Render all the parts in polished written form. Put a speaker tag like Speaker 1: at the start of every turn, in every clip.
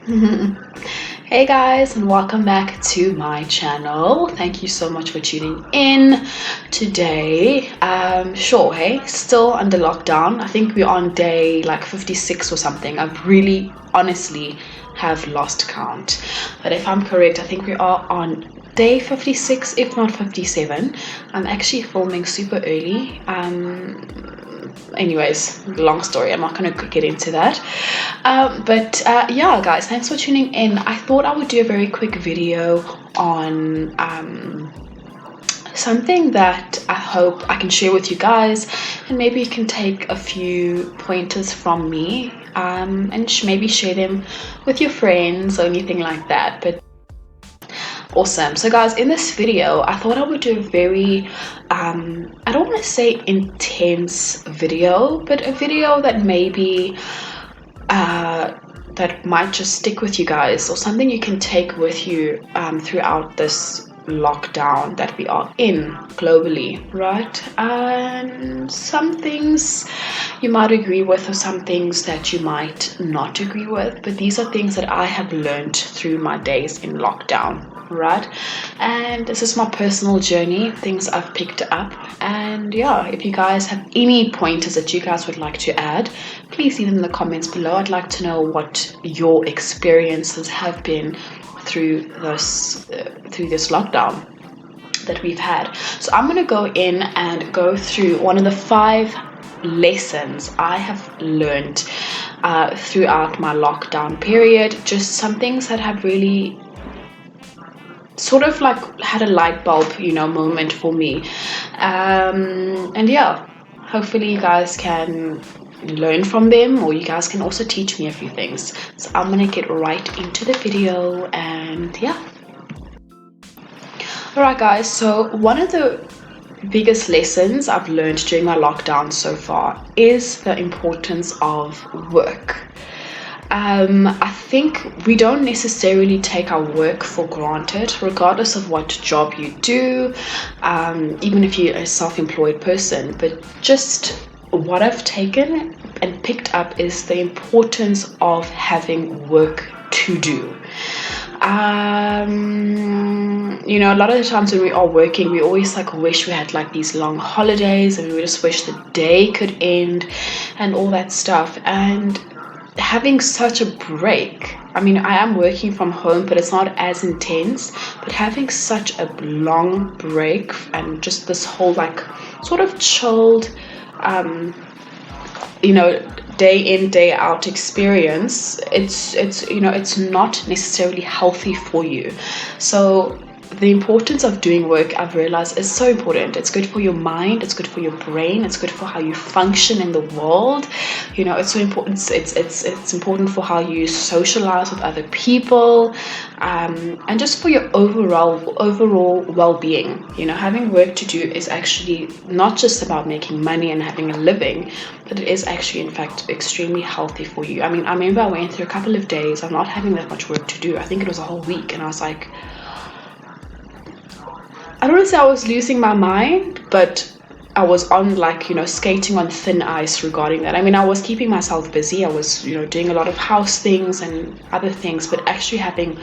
Speaker 1: Hey guys, and welcome back to my channel. Thank you so much for tuning in today. Sure, hey, still under lockdown. I think we're on day like 56 or something. I really honestly have lost count, but if I'm correct, I think we are on day 56, if not 57. I'm actually filming super early. Anyways, long story, I'm not going to get into that. But yeah, guys, thanks for tuning in. I thought I would do a very quick video on something that I hope I can share with you guys, and maybe you can take a few pointers from me, and maybe share them with your friends or anything like that. But awesome. So guys, in this video I thought I would do a very I don't want to say intense video, but a video that maybe that might just stick with you guys, or something you can take with you throughout this lockdown that we are in globally, right? And some things you might agree with, or some things that you might not agree with, but these are things that I have learned through my days in lockdown, right? And this is my personal journey, things I've picked up. And yeah, if you guys have any pointers that you guys would like to add, please leave them in the comments below. I'd like to know what your experiences have been through this lockdown that we've had. So I'm going to go in and go through one of the 5 lessons I have learned throughout my lockdown period. Just some things that have really sort of like had a light bulb, moment for me. And yeah, hopefully you guys can learn from them, or you guys can also teach me a few things. So I'm gonna get right into the video, and yeah. Alright guys, so one of the biggest lessons I've learned during my lockdown so far is the importance of work. I think we don't necessarily take our work for granted, regardless of what job you do, even if you're a self-employed person. But just what I've taken and picked up is the importance of having work to do. A lot of the times when we are working, we always wish we had these long holidays, and we just wish the day could end and all that stuff. And having such a break, I am working from home, but it's not as intense, but having such a long break and just this whole sort of chilled day in day out experience, it's not necessarily healthy for you. So the importance of doing work, I've realized, is so important. It's good for your mind, it's good for your brain, it's good for how you function in the world. It's so important. It's important for how you socialize with other people, and just for your overall well-being. Having work to do is actually not just about making money and having a living, but it is actually, in fact, extremely healthy for you. I remember I went through a couple of days of not having that much work to do. I think it was a whole week, and I was like, I don't want to say I was losing my mind, but I was on skating on thin ice regarding that. I was keeping myself busy. I was doing a lot of house things and other things, but actually having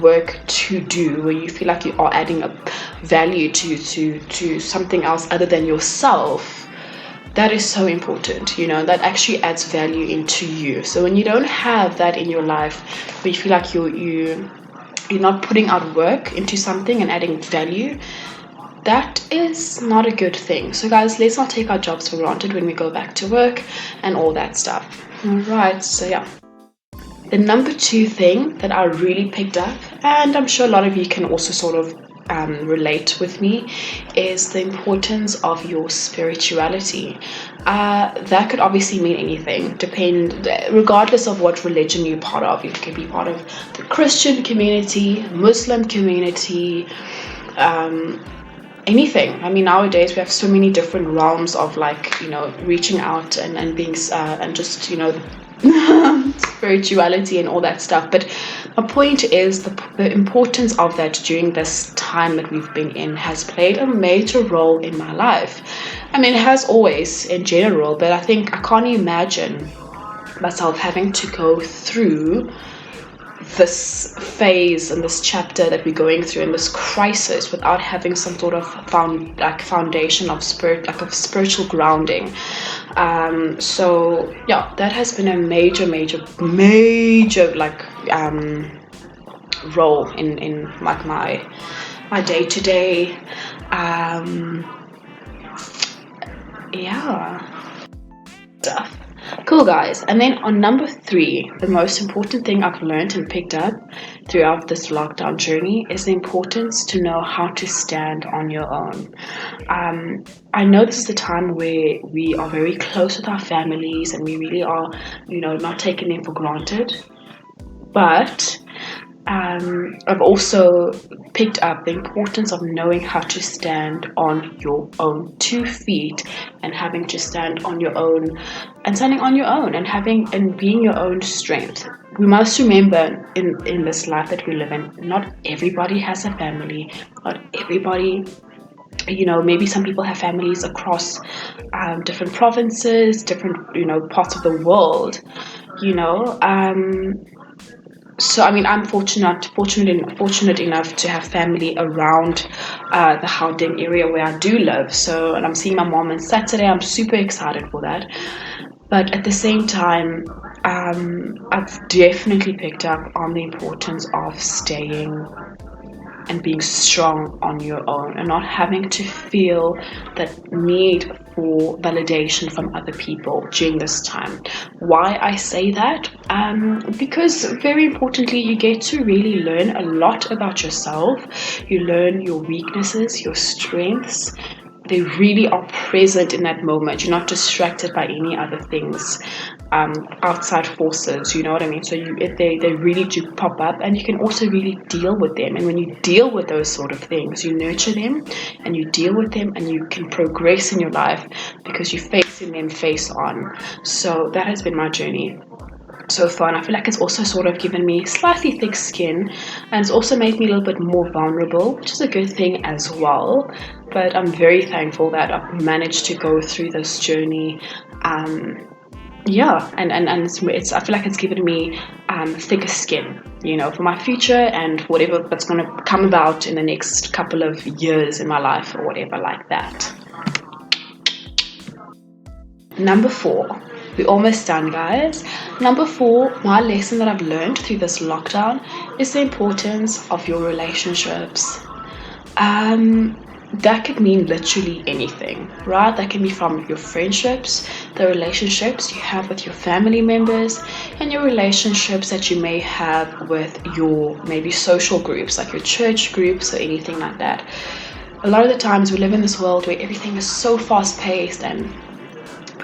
Speaker 1: work to do where you feel like you are adding a value to something else other than yourself, that is so important. That actually adds value into you. So when you don't have that in your life, when you feel like you're not putting out work into something and adding value, that is not a good thing. So guys, let's not take our jobs for granted when we go back to work and all that stuff. Alright, so yeah. The number 2 thing that I really picked up, and I'm sure a lot of you can also sort of relate with me, is the importance of your spirituality. That could obviously mean anything, regardless of what religion you're part of. You can be part of the Christian community, Muslim community, anything. Nowadays we have so many different realms of reaching out and being and just spirituality and all that stuff. But my point is the importance of that during this time that we've been in has played a major role in my life. It has always in general, but I think I can't imagine myself having to go through this phase and this chapter that we're going through in this crisis without having some sort of foundation of spiritual grounding. So yeah, that has been a major role in like my day-to-day. Stuff. Cool, guys. And then on number 3, the most important thing I've learned and picked up throughout this lockdown journey is the importance to know how to stand on your own. I know this is the time where we are very close with our families and we really are, not taking them for granted. But I've also picked up the importance of knowing how to stand on your own 2 feet and having to stand on your own and standing on your own and being your own strength. We must remember in this life that we live in, not everybody has a family, not everybody, maybe some people have families across different provinces, different, parts of the world, So I'm fortunate enough to have family around the Gauteng area where I do live. So, and I'm seeing my mom on Saturday. I'm super excited for that. But at the same time, I've definitely picked up on the importance of staying and being strong on your own and not having to feel that need for validation from other people during this time. Why I say that? Because very importantly, you get to really learn a lot about yourself. You learn your weaknesses, your strengths. They really are present in that moment. You're not distracted by any other things, outside forces, you know what I mean? So they really do pop up, and you can also really deal with them. And when you deal with those sort of things, you nurture them and you deal with them, and you can progress in your life because you're facing them face on. So that has been my journey so far, and I feel like it's also sort of given me slightly thick skin, and it's also made me a little bit more vulnerable, which is a good thing as well. But I'm very thankful that I've managed to go through this journey. And it's I feel like it's given me thicker skin, for my future and whatever that's going to come about in the next couple of years in my life or whatever like that. Number 4. We're almost done, guys. Number 4, my lesson that I've learned through this lockdown is the importance of your relationships. That could mean literally anything, right? That can be from your friendships, the relationships you have with your family members, and your relationships that you may have with your maybe social groups, like your church groups or anything like that. A lot of the times we live in this world where everything is so fast-paced and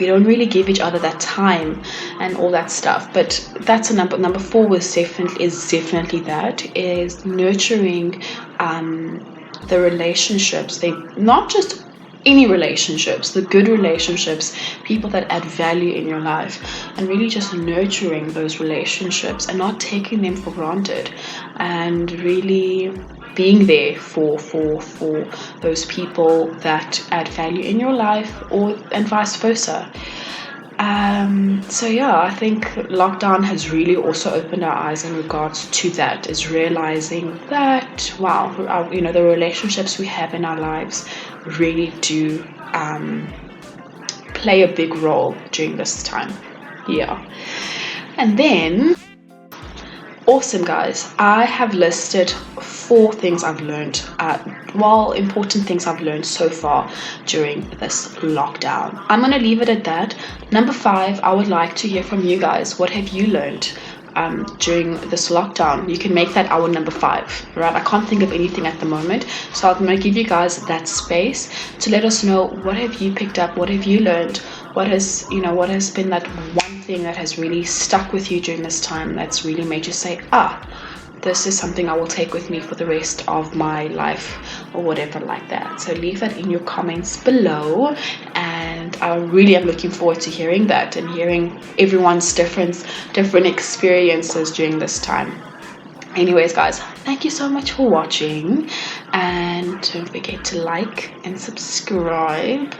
Speaker 1: we don't really give each other that time and all that stuff. But that's a number 4 is definitely that, is nurturing the relationships. They not just any relationships, the good relationships, people that add value in your life, and really just nurturing those relationships and not taking them for granted, and really being there for those people that add value in your life, and vice versa. So yeah, I think lockdown has really also opened our eyes in regards to that, is realizing that, wow, the relationships we have in our lives really do play a big role during this time. Yeah. And then, awesome, guys, I have listed 4 things I've learned, important things I've learned so far during this lockdown. I'm going to leave it at that. Number 5, I would like to hear from you guys. What have you learned during this lockdown? You can make that our number 5, right? I can't think of anything at the moment, so I'm going to give you guys that space to let us know, what have you picked up, what have you learned, what has been that one thing that has really stuck with you during this time, that's really made you say, this is something I will take with me for the rest of my life, or whatever like that. So leave that in your comments below, and I really am looking forward to hearing that and hearing everyone's different experiences during this time. Anyways, guys, thank you so much for watching, and don't forget to like and subscribe.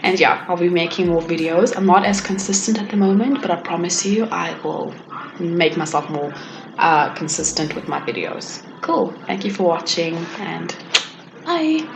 Speaker 1: And yeah, I'll be making more videos. I'm not as consistent at the moment, but I promise you I will make myself more consistent with my videos. Cool. Thank you for watching, and bye.